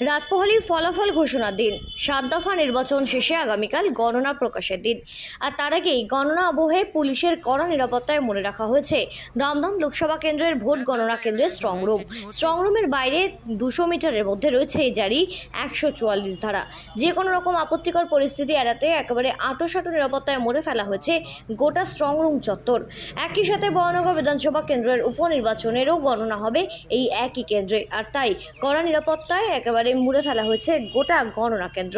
রাত পোহালেই ফলাফল ঘোষণার দিন। 7 দফা নির্বাচন শেষে আগামীকাল গণনা প্রকাশের দিন। আর তার আগেই গণনা আবহে পুলিশের কড়া নিরাপত্তায় মনে রাখা হয়েছে দমদম লোকসভা কেন্দ্রের ভোট গণনা কেন্দ্রের স্ট্রংরুমের বাইরে 200 মিটারের মধ্যে রয়েছে জারি 144 ধারা। যে কোনো রকম আপত্তিকর পরিস্থিতি এড়াতে একেবারে আঁটোসাঁটো নিরাপত্তায় মরে ফেলা হয়েছে গোটা স্ট্রংরুম চত্বর। একই সাথে বরানগর বিধানসভা কেন্দ্রের উপনির্বাচনেরও গণনা হবে এই একই কেন্দ্রে। আর তাই কড়া নিরাপত্তায় একেবারে মুড়ে ফেলা হয়েছে গোটা গণনা কেন্দ্র।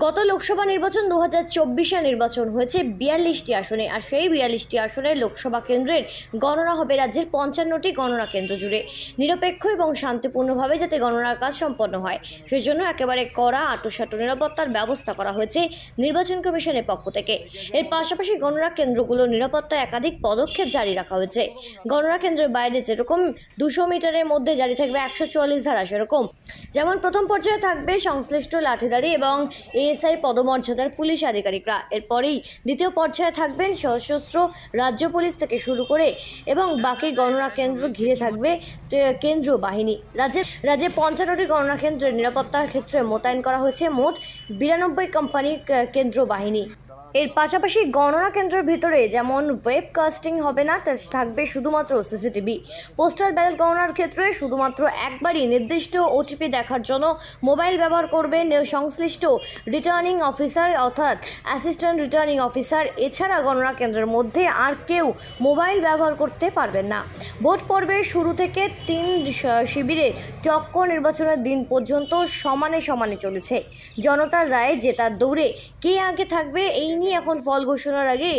গত লোকসভা নির্বাচন 2024-এ নির্বাচন হয়েছে 42টি আসনে। আর সেই 42টি আসনে লোকসভা কেন্দ্রের গণনা হবে রাজ্যের 55টি গণনা কেন্দ্র জুড়ে। নিরপেক্ষ এবং শান্তিপূর্ণভাবে যাতে গণনার কাজ সম্পন্ন হয় সেজন্য একেবারে কড়া আঁটোসাঁটো নিরাপত্তার ব্যবস্থা করা হয়েছে নির্বাচন কমিশনের পক্ষ থেকে। এর পাশাপাশি গণনা কেন্দ্রগুলোর নিরাপত্তায় একাধিক পদক্ষেপ জারি রাখা হয়েছে। গণনা কেন্দ্রের বাইরে যেরকম 200 মিটারের মধ্যে জারি থাকবে 144 ধারা, সেরকম যেমন প্রথম পর্যায়ে থাকবে সংশ্লিষ্ট লাঠিধারী এবং এএসআই পদমর্যাদার পুলিশ আধিকারিকরা। এরপরেই দ্বিতীয় পর্যায়ে থাকবেন সশস্ত্র রাজ্য পুলিশ থেকে শুরু করে এবং বাকি গণনা কেন্দ্র ঘিরে থাকবে কেন্দ্রীয় বাহিনী। রাজ্যে 55টি গণনা কেন্দ্রের নিরাপত্তার ক্ষেত্রে মোতায়েন করা হয়েছে মোট 92 কোম্পানি কেন্দ্র বাহিনী। এর পাশাপাশি গণনা কেন্দ্রের ভিতরে যেমন ওয়েবকাস্টিং হবে না, থাকবে শুধুমাত্র সিসিটিভি। পোস্টাল ব্যালট গণনার ক্ষেত্রে শুধুমাত্র একবারই নির্দিষ্ট ওটিপি দেখার জন্য মোবাইল ব্যবহার করবেন সংশ্লিষ্ট রিটার্নিং অফিসার অর্থাৎ অ্যাসিস্ট্যান্ট রিটার্নিং অফিসার। এছাড়া গণনা কেন্দ্রের মধ্যে আর কেউ মোবাইল ব্যবহার করতে পারবেন না। ভোট পর্বের শুরু থেকে 3 শিবিরে চক্কর নির্বাচনের দিন পর্যন্ত সমানে চলেছে। জনতার রায়ে জেতার দৌড়ে কে আগে থাকবে এই নিয়ে এখন ফল ঘোষণার আগে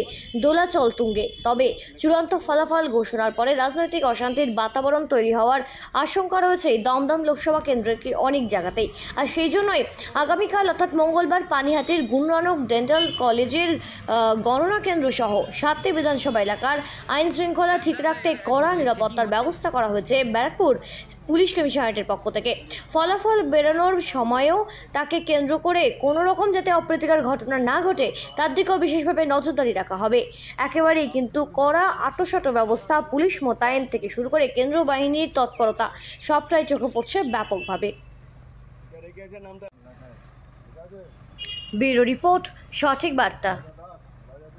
দোলাচল তুঙ্গে। তবে চূড়ান্ত ফলাফল ঘোষণার পরে রাজনৈতিক অশান্তির বাতাবরণ তৈরি হওয়ার আশঙ্কা রয়েছে দমদম লোকসভা কেন্দ্রের অনেক জায়গাতেই। আর সেই জন্যই আগামীকাল অর্থাৎ মঙ্গলবার পানিহাটির গুরু নানক ডেন্টাল কলেজের গণনা কেন্দ্র সহ 7টি বিধানসভা এলাকার আইন শৃঙ্খলা ঠিক রাখতে কড়া নিরাপত্তার ব্যবস্থা করা হয়েছে ব্যারাকপুর পুলিশ কমিশনারেটের পক্ষ থেকে। ফলাফল বেরোনোর সময়েও তাকে কেন্দ্র করে কোনো রকম যাতে অপ্রীতিকর ঘটনা না ঘটে তার দিকেও বিশেষভাবে নজরদারি রাখা হবে। একেবারেই কিন্তু কড়া আঁটোসাঁটো ব্যবস্থা, পুলিশ মোতায়েন থেকে শুরু করে কেন্দ্রীয় বাহিনীর তৎপরতা সবটাই চোখে পড়ছে ব্যাপকভাবে। ব্যুরো রিপোর্ট, সঠিক বার্তা।